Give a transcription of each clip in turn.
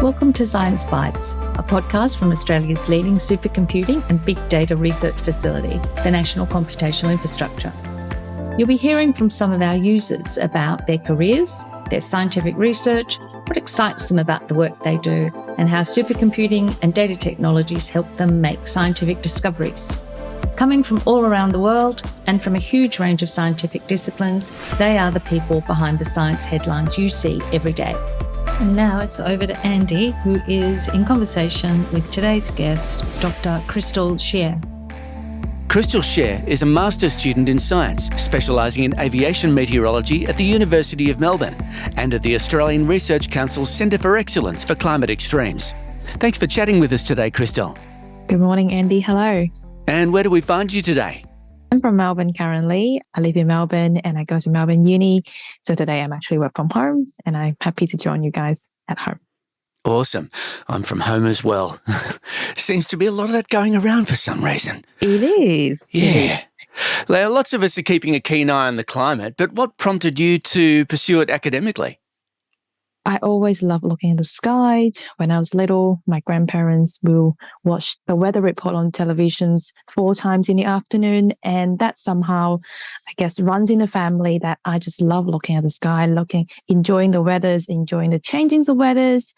Welcome to Science Bytes, a podcast from Australia's leading supercomputing and big data research facility, the National Computational Infrastructure. You'll be hearing from some of our users about their careers, their scientific research, what excites them about the work they do, and how supercomputing and data technologies help them make scientific discoveries. Coming from all around the world and from a huge range of scientific disciplines, they are the people behind the science headlines you see every day. And now it's over to Andy, who is in conversation with today's guest, Dr. Christal Xie. Christal Xie is a master's student in science, specialising in aviation meteorology at the University of Melbourne and at the Australian Research Council's Centre for Excellence for Climate Extremes. Thanks for chatting with us today, Christal. Good morning, Andy. Hello. And where do we find you today? I'm from Melbourne currently. I live in Melbourne and I go to Melbourne Uni. So today I'm actually work from home and I'm happy to join you guys at home. Awesome. I'm from home as well. Seems to be a lot of that going around for some reason. It is. Yeah. Now, lots of us are keeping a keen eye on the climate, but what prompted you to pursue it academically? I always loved looking at the sky. When I was little, my grandparents will watch the weather report on televisions 4 times in the afternoon. And that somehow, I guess, runs in the family that I just love looking at the sky, enjoying the weathers, enjoying the changings of weathers.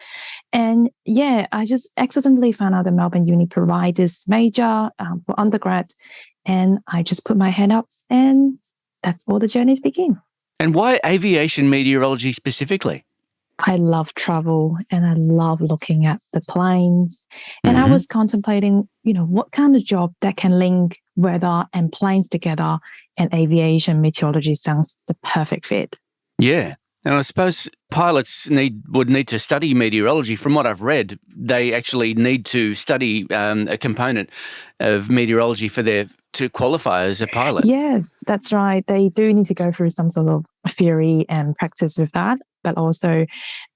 And yeah, I just accidentally found out that Melbourne Uni provide this major for undergrad. And I just put my hand up and that's all the journeys begin. And why aviation meteorology specifically? I love travel and I love looking at the planes. And I was contemplating, what kind of job that can link weather and planes together, and aviation meteorology sounds the perfect fit. Yeah. And I suppose pilots would need to study meteorology. From what I've read, they actually need to study a component of meteorology to qualify as a pilot. Yes, that's right. They do need to go through some sort of theory and practice with that. But also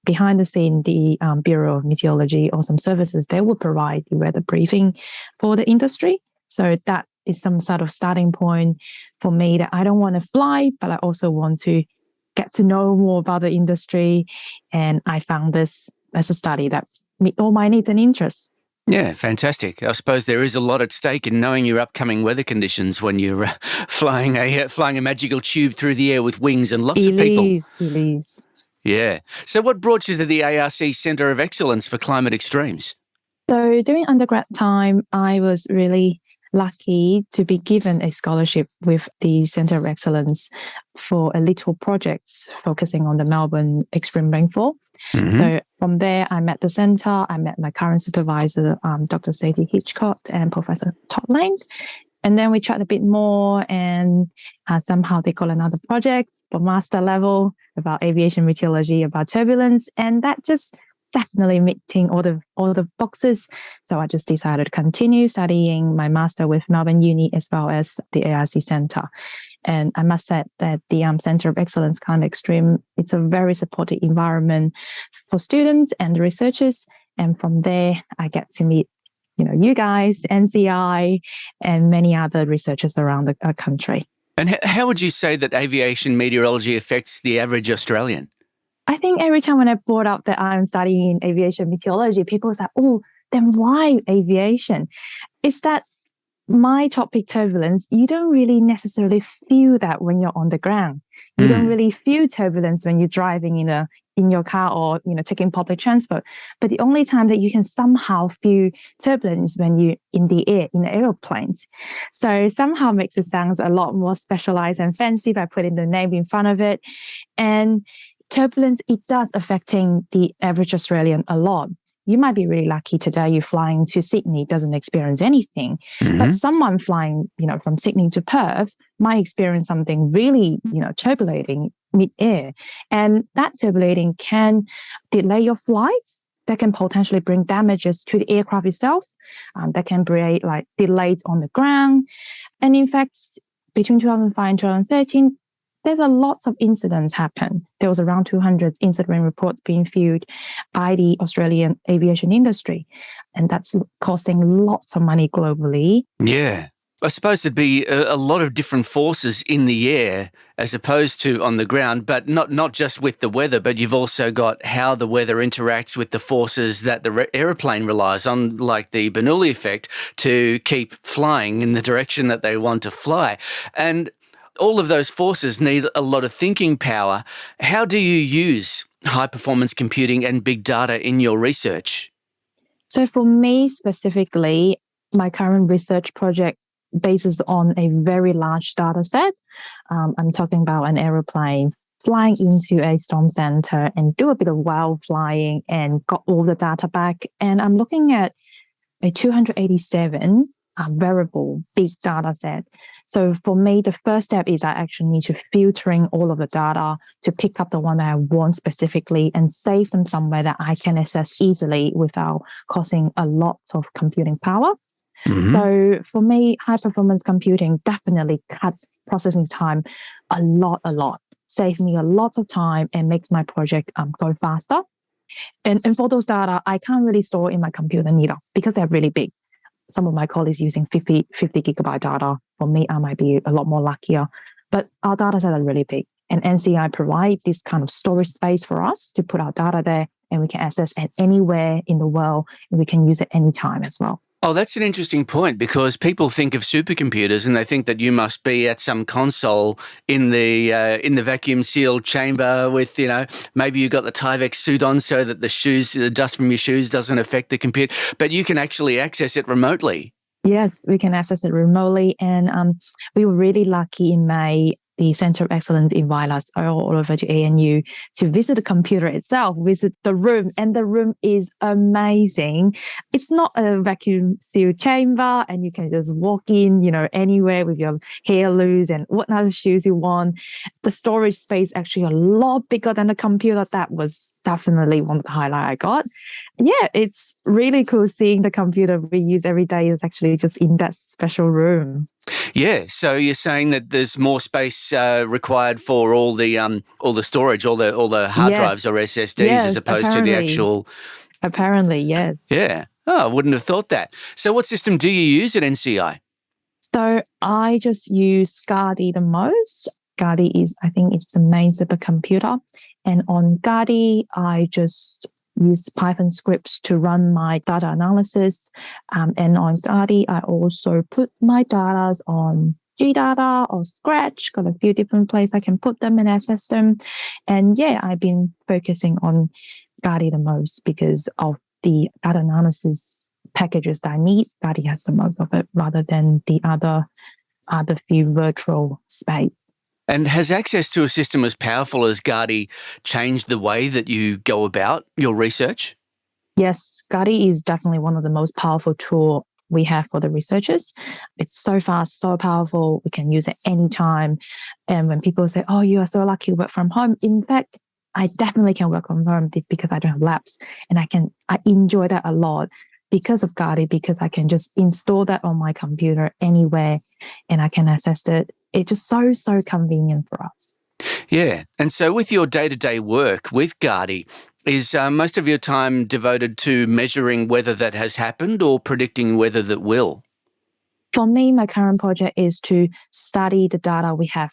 behind the scene, the Bureau of Meteorology or some services, they will provide the weather briefing for the industry. So that is some sort of starting point for me that I don't want to fly, but I also want to get to know more about the industry. And I found this as a study that meet all my needs and interests. Yeah, fantastic. I suppose there is a lot at stake in knowing your upcoming weather conditions when you're flying a magical tube through the air with wings and lots of people. It is. Yeah. So what brought you to the ARC Centre of Excellence for Climate Extremes? So during undergrad time, I was really lucky to be given a scholarship with the Centre of Excellence for a little projects focusing on the Melbourne extreme rainfall. So from there, I met the centre. I met my current supervisor, Dr. Sadie Hitchcock and Professor Todd Lang. And then we chatted a bit more and somehow they got another project for master level about aviation meteorology, about turbulence. And that just definitely meeting all the boxes. So I just decided to continue studying my master with Melbourne Uni as well as the ARC Centre. And I must say that the Centre of Excellence Climate Extreme, it's a very supportive environment for students and researchers. And from there, I get to meet, you guys, NCI, and many other researchers around the country. And how would you say that aviation meteorology affects the average Australian? I think every time when I brought up that I'm studying aviation meteorology, people say, oh, then why aviation? It's that my topic, turbulence, you don't really necessarily feel that when you're on the ground. You don't really feel turbulence when you're driving in your car or, taking public transport. But the only time that you can somehow feel turbulence when you're in the air, in the aeroplanes. So somehow makes it sound a lot more specialized and fancy by putting the name in front of it. And turbulence, it does affecting the average Australian a lot. You might be really lucky today you're flying to Sydney, doesn't experience anything. But someone flying, from Sydney to Perth might experience something really, turbulating mid-air. And that turbulating can delay your flight. That can potentially bring damages to the aircraft itself. That can create delays on the ground. And in fact, between 2005 and 2013, there's a lot of incidents happen. There was around 200 incident reports being filed by the Australian aviation industry. And that's costing lots of money globally. Yeah. I suppose there'd be a lot of different forces in the air as opposed to on the ground, but not just with the weather, but you've also got how the weather interacts with the forces that the aeroplane relies on, like the Bernoulli effect, to keep flying in the direction that they want to fly. And all of those forces need a lot of thinking power. How do you use high-performance computing and big data in your research? So for me specifically, my current research project bases on a very large data set. I'm talking about an aeroplane flying into a storm center and do a bit of wild flying and got all the data back. And I'm looking at a 287 variable big data set. So for me, the first step is I actually need to filtering all of the data to pick up the one that I want specifically and save them somewhere that I can access easily without costing a lot of computing power. Mm-hmm. So for me, high performance computing definitely cuts processing time a lot, save me a lot of time and makes my project go faster. And for those data, I can't really store in my computer neither because they're really big. Some of my colleagues using 50 gigabyte data. For me, I might be a lot more luckier. But our data sets are really big. And NCI provide this kind of storage space for us to put our data there, and we can access it anywhere in the world, and we can use it anytime as well. Oh, that's an interesting point, because people think of supercomputers and they think that you must be at some console in the vacuum sealed chamber with, maybe you got the Tyvek suit on so that the dust from your shoes doesn't affect the computer, but you can actually access it remotely. Yes, we can access it remotely, and we were really lucky in May. The Centre of Excellence invite us all over to ANU to visit the computer itself, visit the room, and the room is amazing. It's not a vacuum sealed chamber, and you can just walk in, anywhere with your hair loose and what other shoes you want. The storage space actually a lot bigger than the computer. That was definitely one of the highlights I got. Yeah, it's really cool seeing the computer we use every day is actually just in that special room. Yeah, so you're saying that there's more space required for all the storage, all the hard drives or SSDs, as opposed to the actual. Apparently, yes. Yeah. Oh, I wouldn't have thought that. So, what system do you use at NCI? So I just use Gaudi the most. Gaudi is, I think, it's the main supercomputer, and on Gaudi, I just use Python scripts to run my data analysis. And on Gaudi, I also put my data on GData or Scratch, got a few different places I can put them and access them. And yeah, I've been focusing on Gaudi the most because of the data analysis packages that I need. Gaudi has the most of it rather than the other few virtual space. And has access to a system as powerful as Gaudi changed the way that you go about your research? Yes, Gaudi is definitely one of the most powerful tools we have for the researchers. It's so fast, so powerful. We can use it anytime. And when people say, oh, you are so lucky to work from home. In fact, I definitely can work from home because I don't have labs. And I enjoy that a lot because of Gaudi, because I can just install that on my computer anywhere and I can access it. It's just so convenient for us. Yeah. And so with your day-to-day work with Gaudi, is most of your time devoted to measuring whether that has happened or predicting whether that will? For me, my current project is to study the data we have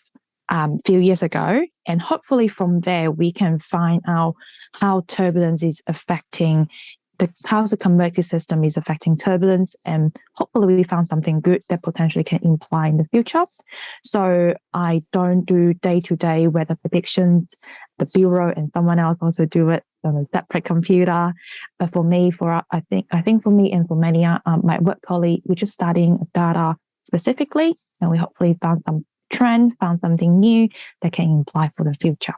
a few years ago. And hopefully from there, we can find out how turbulence is affecting how the convective system is affecting turbulence, and hopefully we found something good that potentially can imply in the future. So I don't do day-to-day weather predictions. The bureau and someone else also do it on a separate computer. But for me, I think for me and for many my work colleagues, we're just studying data specifically, and we hopefully found some trend, found something new that can imply for the future.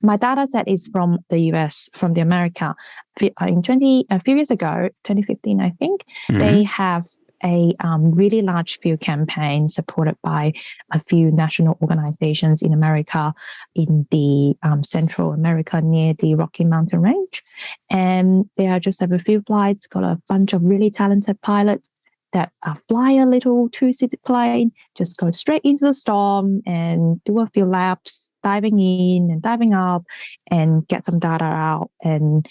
My data set is from the US, from the America. A few years ago, 2015, I think, they have a really large field campaign supported by a few national organizations in America, in the Central America near the Rocky Mountain Range. And they are just have a few flights, got a bunch of really talented pilots that fly a little two-seated plane, just go straight into the storm and do a few laps, diving in and diving up and get some data out. And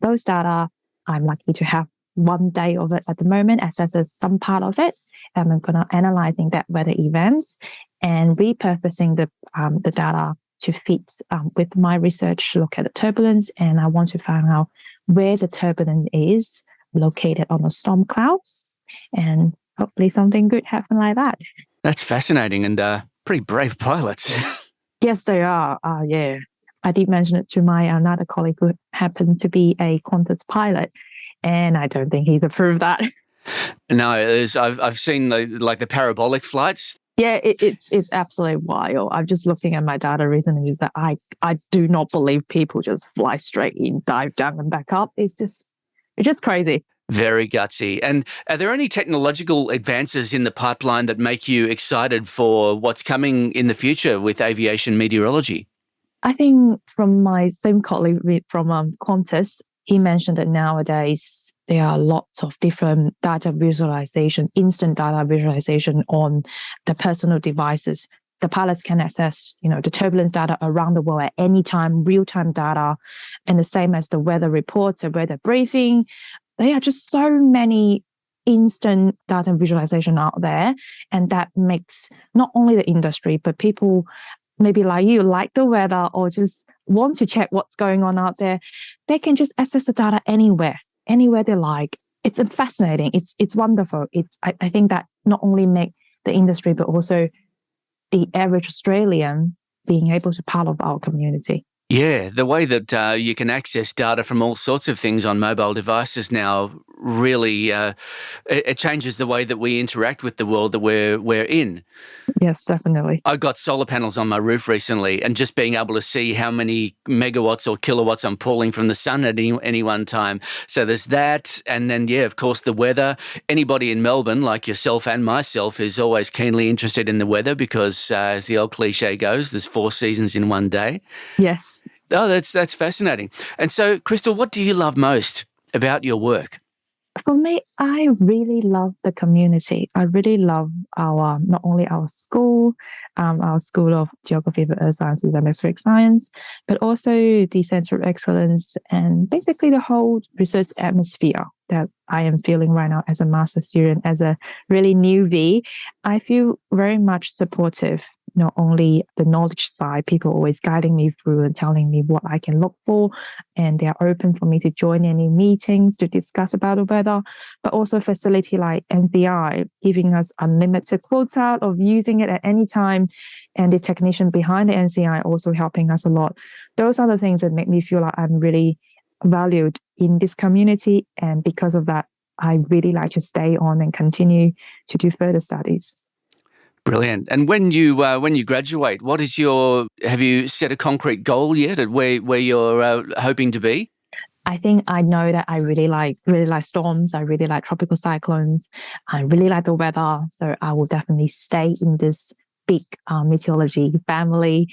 those data I'm lucky to have one day of it at the moment, assesses some part of it, and I'm going to analyzing that weather events and repurposing the data to fit with my research, look at the turbulence, and I want to find out where the turbulence is located on a storm cloud, and hopefully something good happen like that. That's fascinating and pretty brave pilots. Yes, they are. Yeah. I did mention it to my another colleague who happened to be a Qantas pilot, and I don't think he's approved that. No, I've seen the parabolic flights. Yeah, it's absolutely wild. I'm just looking at my data recently that I do not believe people just fly straight in, dive down and back up. It's just crazy. Very gutsy. And are there any technological advances in the pipeline that make you excited for what's coming in the future with aviation meteorology? I think from my same colleague from Qantas, he mentioned that nowadays there are lots of different data visualization, instant data visualization on the personal devices. The pilots can access, the turbulence data around the world at any time, real-time data, and the same as the weather reports and weather briefing. There are just so many instant data visualization out there, and that makes not only the industry, but people maybe like you, like the weather or just want to check what's going on out there. They can just access the data anywhere they like. It's fascinating. It's wonderful. I think that not only make the industry, but also the average Australian being able to part of our community. Yeah, the way that you can access data from all sorts of things on mobile devices now really it changes the way that we interact with the world that we're in. Yes, definitely. I got solar panels on my roof recently, and just being able to see how many megawatts or kilowatts I'm pulling from the sun at any one time. So there's that, and then, of course, the weather. Anybody in Melbourne, like yourself and myself, is always keenly interested in the weather because, as the old cliche goes, there's 4 seasons in one day. Yes. Oh, that's fascinating. And so, Christal, what do you love most about your work? For me, I really love the community. I really love not only our School of Geography, Earth Sciences and Atmospheric Science, but also the Centre of Excellence and basically the whole research atmosphere that I am feeling right now as a master's student, as a really newbie. I feel very much supportive, not only the knowledge side, people always guiding me through and telling me what I can look for, and they're open for me to join any meetings to discuss about the weather, but also facility like NCI, giving us unlimited quota of using it at any time, and the technician behind the NCI also helping us a lot. Those are the things that make me feel like I'm really valued in this community, and because of that, I really like to stay on and continue to do further studies. Brilliant. And when you graduate, have you set a concrete goal yet at where you're hoping to be? I think I know that I really like storms. I really like tropical cyclones. I really like the weather. So I will definitely stay in this big meteorology family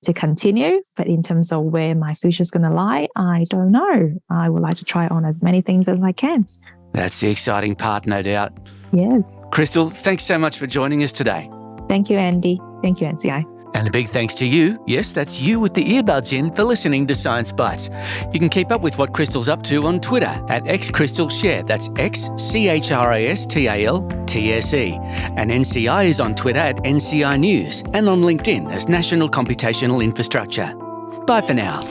to continue. But in terms of where my future is going to lie, I don't know. I would like to try on as many things as I can. That's the exciting part, no doubt. Yes. Christal, thanks so much for joining us today. Thank you, Andy. Thank you, NCI. And a big thanks to you, yes, that's you with the earbuds in, for listening to Science Bytes. You can keep up with what Christal's up to on Twitter at Christal Xie, that's XChrastalTse. And NCI is on Twitter at NCI News and on LinkedIn as National Computational Infrastructure. Bye for now.